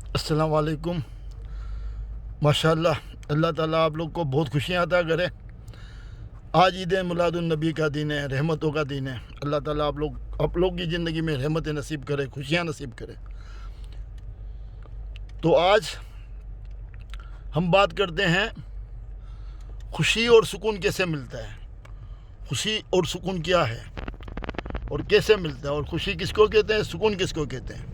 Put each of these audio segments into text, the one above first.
अस्सलाम वालेकुम। माशाअल्लाह, अल्लाह ताला आप लोग को बहुत खुशियाँ अता करे। आज ईद मिलादुन्नबी का दिन है, रहमतों का दिन है। अल्लाह ताला आप लोग की ज़िंदगी में रहमतें नसीब करे, खुशियाँ नसीब करे। तो आज हम बात करते हैं खुशी और सुकून कैसे मिलता है। खुशी और सुकून क्या है और कैसे मिलता है, और खुशी किसको कहते हैं, सुकून किसको कहते हैं।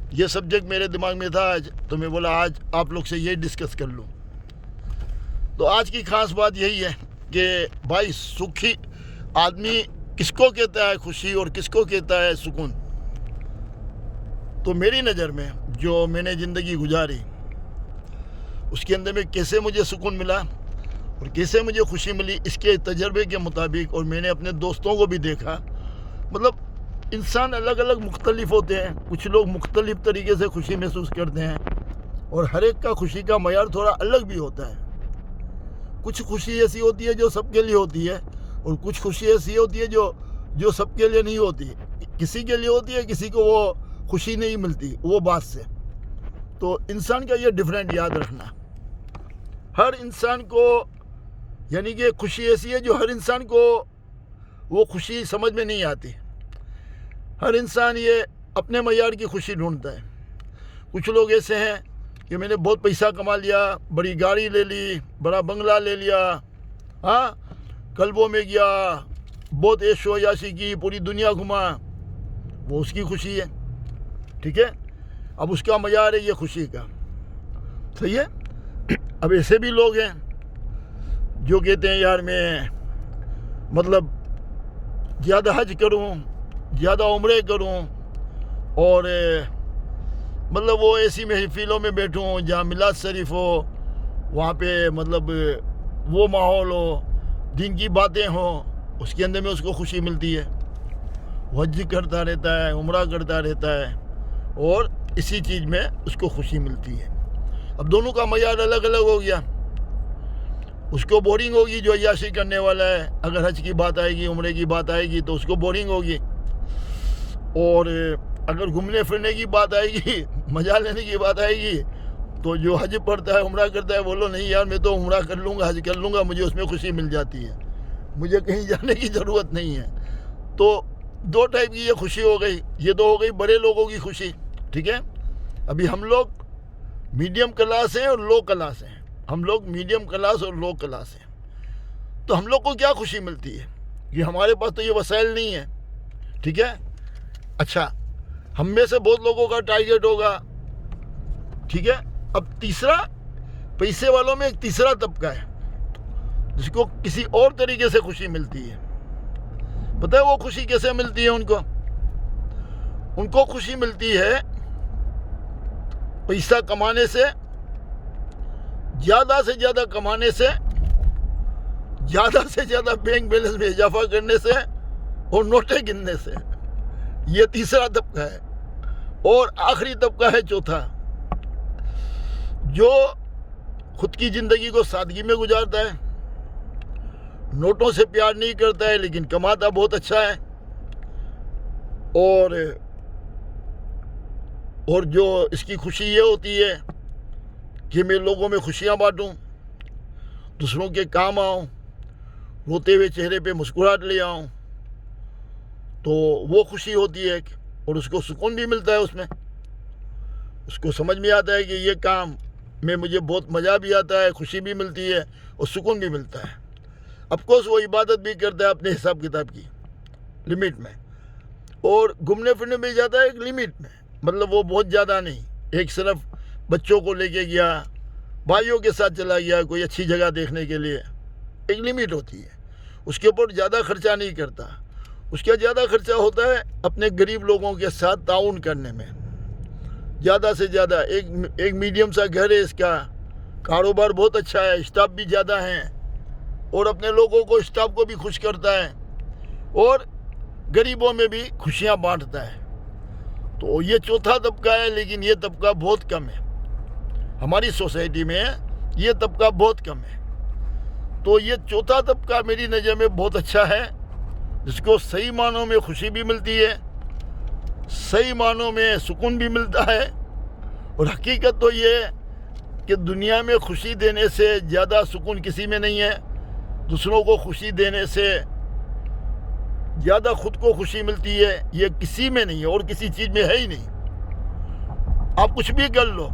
ये सब्जेक्ट मेरे दिमाग में था आज, तो मैं बोला आज आप लोग से यही डिस्कस कर लूँ। तो आज की ख़ास बात यही है कि भाई सुखी आदमी किसको कहता है खुशी और किसको कहता है सुकून। तो मेरी नज़र में जो मैंने ज़िंदगी गुजारी उसके अंदर में कैसे मुझे सुकून मिला और कैसे मुझे खुशी मिली, इसके तजर्बे के मुताबिक, और मैंने अपने दोस्तों को भी देखा। मतलब इंसान अलग अलग मुख्तलिफ होते हैं। कुछ लोग मुख्तलिफ तरीके से खुशी महसूस करते हैं और हर एक का खुशी का मयार थोड़ा अलग भी होता है। कुछ खुशी ऐसी होती है जो सबके लिए होती है और कुछ खुशी ऐसी होती है जो सबके लिए नहीं होती। किसी के लिए होती है, किसी को वो खुशी नहीं मिलती वो बात से। तो इंसान का ये डिफरेंट याद रखना। हर इंसान को यानी कि खुशी ऐसी है जो हर इंसान को वो खुशी समझ में नहीं आती। हर इंसान ये अपने मयार की खुशी ढूंढता है। कुछ लोग ऐसे हैं कि मैंने बहुत पैसा कमा लिया, बड़ी गाड़ी ले ली, बड़ा बंगला ले लिया, हाँ, क्लबों में गया, बहुत ऐशो याशी की, पूरी दुनिया घुमा, वो उसकी खुशी है। ठीक है, अब उसका मयार है ये खुशी का, सही है। अब ऐसे भी लोग हैं जो कहते हैं यार मैं मतलब ज़्यादा हज करूं, ज़्यादा उम्रे करूं, और मतलब वो ऐसी महफिलों में बैठूं जहाँ मिलाद शरीफ हो, वहाँ पे मतलब वो माहौल हो, दिन की बातें हो, उसके अंदर में उसको खुशी मिलती है। वो हज करता रहता है, उम्रा करता रहता है और इसी चीज़ में उसको खुशी मिलती है। अब दोनों का मयार अलग अलग हो गया। उसको बोरिंग होगी जो अय्याशी करने वाला है। अगर हज की बात आएगी, उम्रे की बात आएगी तो उसको बोरिंग होगी। और अगर घूमने फिरने की बात आएगी, मज़ा लेने की बात आएगी, तो जो हज पढ़ता है, उम्रा करता है, बोलो नहीं यार मैं तो उम्रा कर लूँगा, हज कर लूँगा, मुझे उसमें खुशी मिल जाती है, मुझे कहीं जाने की ज़रूरत नहीं है। तो दो टाइप की ये खुशी हो गई। ये तो हो गई बड़े लोगों की खुशी। ठीक है, अभी हम लोग मीडियम क्लास हैं और लो क्लास हैं। हम लोग मीडियम क्लास और लो क्लास हैं। तो हम लोग को क्या खुशी मिलती है कि हमारे पास तो ये वसाइल नहीं है। ठीक है, अच्छा, हम में से बहुत लोगों का टारगेट होगा। ठीक है, अब तीसरा, पैसे वालों में एक तीसरा तबका है जिसको किसी और तरीके से खुशी मिलती है। पता है वो खुशी कैसे मिलती है उनको खुशी मिलती है पैसा कमाने से ज़्यादा कमाने से, ज़्यादा से ज़्यादा बैंक बैलेंस में इजाफा करने से और नोटें गिनने से। ये तीसरा तबका है। और आखिरी तबका है चौथा, जो खुद की ज़िंदगी को सादगी में गुजारता है, नोटों से प्यार नहीं करता है लेकिन कमाता बहुत अच्छा है, और जो इसकी खुशी ये होती है कि मैं लोगों में खुशियाँ बांटूं, दूसरों के काम आऊं, रोते हुए चेहरे पे मुस्कुराहट ले आऊं, तो वो खुशी होती है। और उसको सुकून भी मिलता है उसमें। उसको समझ में आता है कि ये काम में मुझे बहुत मज़ा भी आता है, खुशी भी मिलती है और सुकून भी मिलता है। अफकोर्स वो इबादत भी करता है अपने हिसाब किताब की लिमिट में, और घूमने फिरने में जाता है एक लिमिट में। मतलब वो बहुत ज़्यादा नहीं, एक सिर्फ बच्चों को लेके गया, भाइयों के साथ चला गया कोई अच्छी जगह देखने के लिए, एक लिमिट होती है। उसके ऊपर ज़्यादा खर्चा नहीं करता। उसका ज़्यादा खर्चा होता है अपने गरीब लोगों के साथ ताउन करने में। ज़्यादा से ज़्यादा एक मीडियम सा घर है, इसका कारोबार बहुत अच्छा है, स्टाफ भी ज़्यादा हैं, और अपने लोगों को, स्टाफ को भी खुश करता है और गरीबों में भी खुशियाँ बांटता है। तो ये चौथा तबका है, लेकिन ये तबका बहुत कम है हमारी सोसाइटी में। ये तबका बहुत कम है। तो ये चौथा तबका मेरी नज़र में बहुत अच्छा है, जिसको सही मानों में खुशी भी मिलती है, सही मानों में सुकून भी मिलता है और हकीकत तो ये है कि दुनिया में खुशी देने से ज़्यादा सुकून किसी में नहीं है। दूसरों को खुशी देने से ज़्यादा खुद को खुशी मिलती है, ये किसी में नहीं है और किसी चीज़ में है ही नहीं। आप कुछ भी कर लो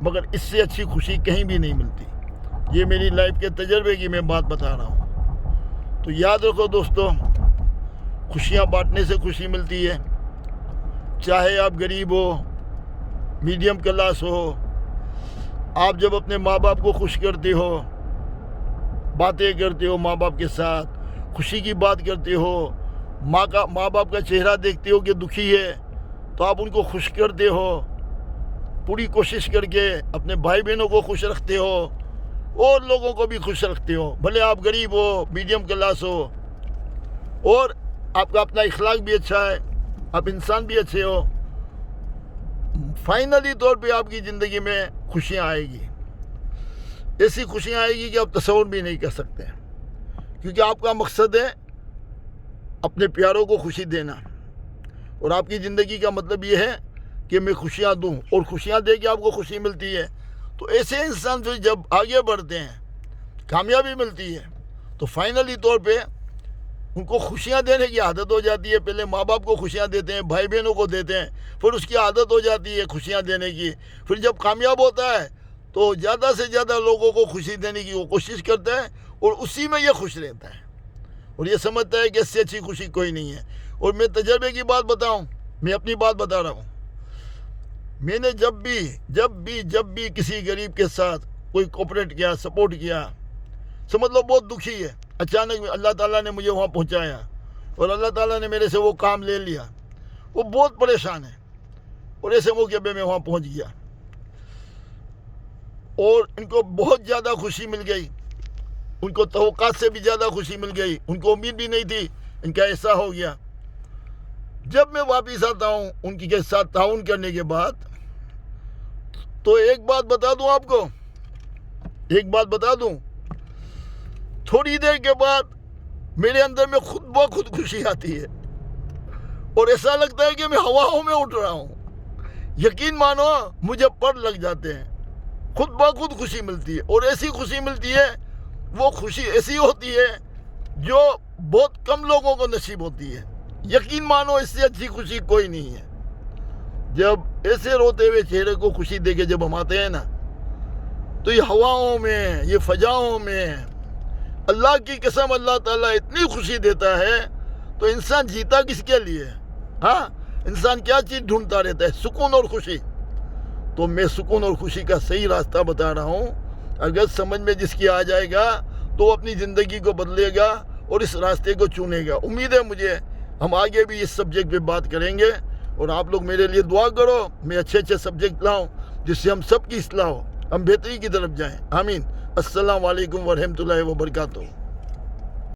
मगर इससे अच्छी खुशी कहीं भी नहीं मिलती। ये मेरी लाइफ के तजर्बे की मैं बात बता रहा हूँ। तो याद रखो दोस्तों, खुशियाँ बांटने से खुशी मिलती है। चाहे आप गरीब हो, मीडियम क्लास हो, आप जब अपने माँ बाप को खुश करते हो, बातें करते हो माँ बाप के साथ, खुशी की बात करते हो, माँ बाप का चेहरा देखते हो कि दुखी है तो आप उनको खुश करते हो, पूरी कोशिश करके अपने भाई बहनों को खुश रखते हो और लोगों को भी खुश रखते हो, भले आप गरीब हो, मीडियम क्लास हो, और आपका अपना इखलाक भी अच्छा है, आप इंसान भी अच्छे हो। फाइनली तौर पे आपकी ज़िंदगी में खुशियाँ आएगी, ऐसी खुशियाँ आएगी कि आप तसव्वुर भी नहीं कर सकते, क्योंकि आपका मकसद है अपने प्यारों को खुशी देना। और आपकी ज़िंदगी का मतलब ये है कि मैं खुशियाँ दूँ, और खुशियाँ दे के आपको खुशी मिलती है। तो ऐसे इंसान फिर जब आगे बढ़ते हैं, कामयाबी मिलती है, तो फाइनली तौर पे उनको खुशियाँ देने की आदत हो जाती है। पहले माँ बाप को खुशियाँ देते हैं, भाई बहनों को देते हैं, फिर उसकी आदत हो जाती है खुशियाँ देने की। फिर जब कामयाब होता है तो ज़्यादा से ज़्यादा लोगों को खुशी देने की वो कोशिश करता है और उसी में ये खुश रहता है और ये समझता है कि इससे अच्छी खुशी कोई नहीं है। और मैं तजर्बे की बात बताऊं, मैं अपनी बात बता रहा हूँ। मैंने जब भी किसी गरीब के साथ कोई कोऑपरेट किया, सपोर्ट किया, समझ लो बहुत दुखी है, अचानक अल्लाह ताला ने मुझे वहाँ पहुँचाया और अल्लाह ताला ने मेरे से वो काम ले लिया, वो बहुत परेशान है और ऐसे मौके पे मैं वहाँ पहुँच गया और इनको बहुत ज़्यादा खुशी मिल गई, उनको तवक्कात से भी ज़्यादा खुशी मिल गई, उनको उम्मीद भी नहीं थी, इनका ऐसा हो गया। जब मैं वापस आता हूँ उनकी के साथ ताउन करने के बाद, तो एक बात बता दूँ आपको, एक बात बता दूँ, थोड़ी देर के बाद मेरे अंदर में खुद ब खुद खुशी आती है और ऐसा लगता है कि मैं हवाओं में उठ रहा हूँ। यकीन मानो मुझे पर लग जाते हैं, खुद ब खुद खुशी मिलती है। और ऐसी खुशी मिलती है, वो खुशी ऐसी होती है जो बहुत कम लोगों को नसीब होती है। यकीन मानो इससे अच्छी खुशी कोई नहीं है। जब ऐसे रोते हुए चेहरे को खुशी देके जब हम आते हैं ना, तो ये हवाओं में, ये फजाओं में अल्लाह की कसम अल्लाह ताला इतनी खुशी देता है, तो इंसान जीता किसके लिए? हाँ, इंसान क्या चीज़ ढूंढता रहता है? सुकून और खुशी। तो मैं सुकून और खुशी का सही रास्ता बता रहा हूँ। अगर समझ में जिसकी आ जाएगा तो अपनी ज़िंदगी को बदलेगा और इस रास्ते को चुनेगा। उम्मीद है मुझे हम आगे भी इस सब्जेक्ट पे बात करेंगे और आप लोग मेरे लिए दुआ करो, मैं अच्छे अच्छे सब्जेक्ट लाऊं जिससे हम सब की इस्लाह हो, हम बेहतरी की तरफ जाएं। आमीन। अस्सलाम वालेकुम व रहमतुल्लाहि व बरकातुहू।